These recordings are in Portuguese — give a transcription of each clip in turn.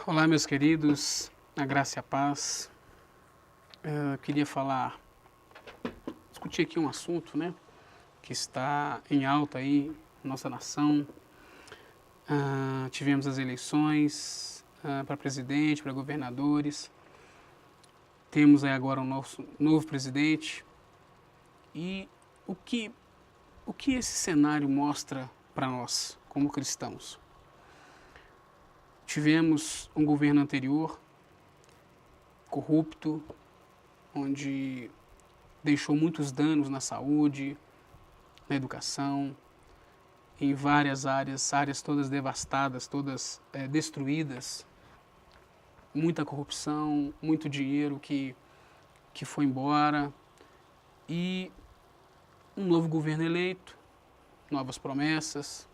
Olá, meus queridos, a graça e a paz. Eu queria discutir aqui um assunto, né, que está em alta aí na nossa nação. Tivemos as eleições para presidente, para governadores. Temos aí agora um novo presidente. E o que, o que esse cenário mostra para nós, como cristãos? Tivemos um governo anterior, corrupto, onde deixou muitos danos na saúde, na educação, em várias áreas todas devastadas, todas destruídas, muita corrupção, muito dinheiro que foi embora, e um novo governo eleito, novas promessas,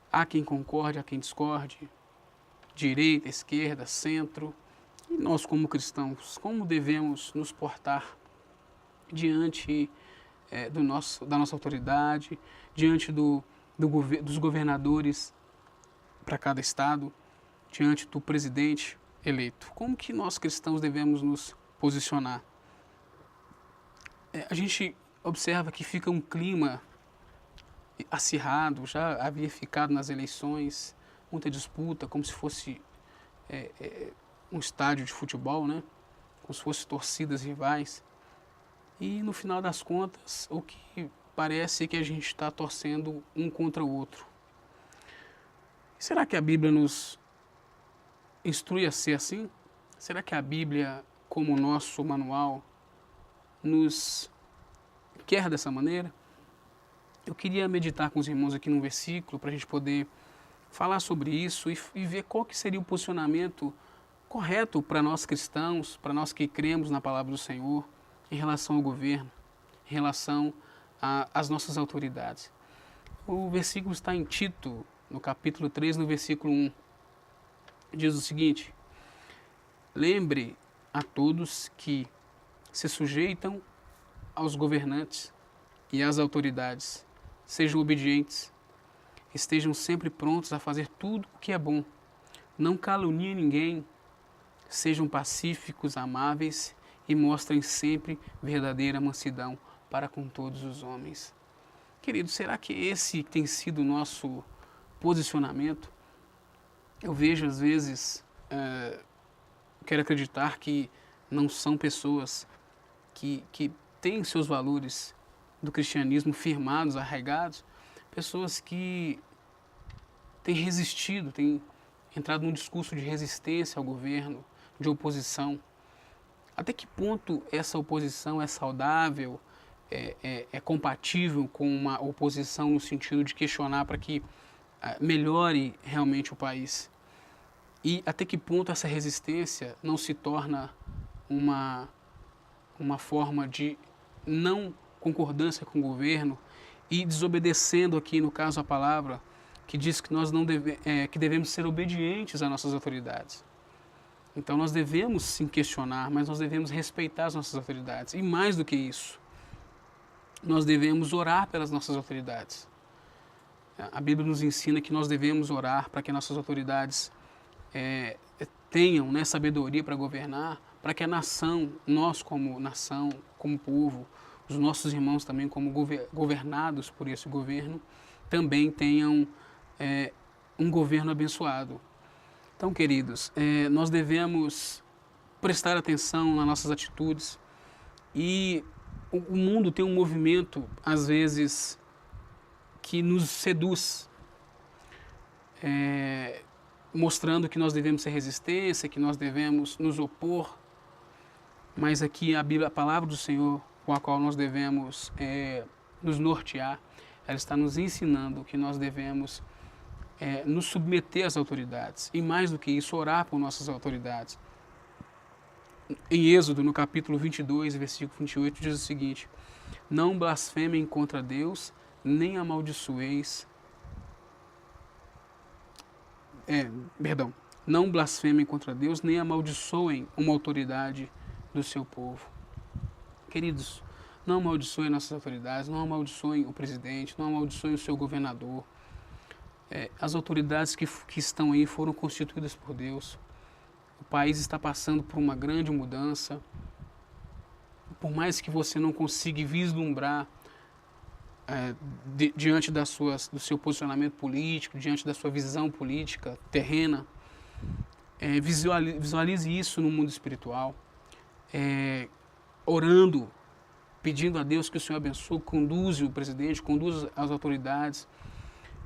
há quem concorde, há quem discorde, direita, esquerda, centro. E nós, como cristãos, como devemos nos portar diante da nossa autoridade, diante dos governadores para cada estado, diante do presidente eleito? Como que nós, cristãos, devemos nos posicionar? A gente observa que fica um clima acirrado, já havia ficado nas eleições, muita disputa, como se fosse um estádio de futebol, né? Como se fossem torcidas rivais. E no final das contas, o que parece é que a gente está torcendo um contra o outro. Será que a Bíblia nos instrui a ser assim? Será que a Bíblia, como o nosso manual, nos quer dessa maneira? Eu queria meditar com os irmãos aqui num versículo para a gente poder falar sobre isso e ver qual que seria o posicionamento correto para nós cristãos, para nós que cremos na palavra do Senhor, em relação ao governo, em relação às nossas autoridades. O versículo está em Tito, no capítulo 3, no versículo 1. Diz o seguinte: lembre a todos que se sujeitam aos governantes e às autoridades, sejam obedientes, estejam sempre prontos a fazer tudo o que é bom, não caluniem ninguém, sejam pacíficos, amáveis e mostrem sempre verdadeira mansidão para com todos os homens. Querido, será que esse tem sido o nosso posicionamento? Eu vejo às vezes, quero acreditar que não são pessoas que têm seus valores do cristianismo firmados, arraigados, pessoas que têm resistido, têm entrado num discurso de resistência ao governo, de oposição. Até que ponto essa oposição é saudável, é compatível com uma oposição no sentido de questionar para que melhore realmente o país? E até que ponto essa resistência não se torna uma forma de não concordância com o governo e desobedecendo aqui, no caso, a palavra que diz que nós não que devemos ser obedientes às nossas autoridades. Então nós devemos sim questionar, mas nós devemos respeitar as nossas autoridades. E mais do que isso, nós devemos orar pelas nossas autoridades. A Bíblia nos ensina que nós devemos orar para que nossas autoridades tenham, né, sabedoria para governar, para que a nação, nós como nação, como povo, os nossos irmãos também como governados por esse governo, também tenham um governo abençoado. Então, queridos, nós devemos prestar atenção nas nossas atitudes, e o mundo tem um movimento, às vezes, que nos seduz, mostrando que nós devemos ser resistência, que nós devemos nos opor, mas aqui a Bíblia, a palavra do Senhor, com a qual nós devemos nos nortear, ela está nos ensinando que nós devemos nos submeter às autoridades, e mais do que isso, orar por nossas autoridades. Em Êxodo, no capítulo 22, versículo 28, diz o seguinte: não blasfemem contra Deus, nem amaldiçoeis, não blasfemem contra Deus, nem amaldiçoem uma autoridade do seu povo. Queridos, não amaldiçoem nossas autoridades, não amaldiçoem o presidente, não amaldiçoem o seu governador. As autoridades que estão aí foram constituídas por Deus. O país está passando por uma grande mudança. Por mais que você não consiga vislumbrar diante do seu posicionamento político, diante da sua visão política terrena, visualize isso no mundo espiritual, orando, pedindo a Deus que o Senhor abençoe, conduza o presidente, conduza as autoridades,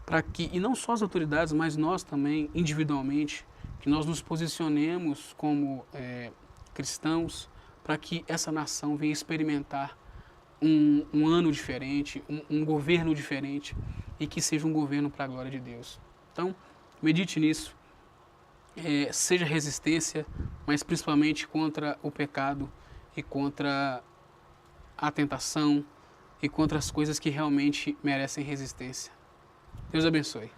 para que, e não só as autoridades, mas nós também, individualmente, que nós nos posicionemos como cristãos, para que essa nação venha experimentar um ano diferente, um governo diferente, e que seja um governo para a glória de Deus. Então, medite nisso, seja resistência, mas principalmente contra o pecado e contra a tentação e contra as coisas que realmente merecem resistência. Deus abençoe.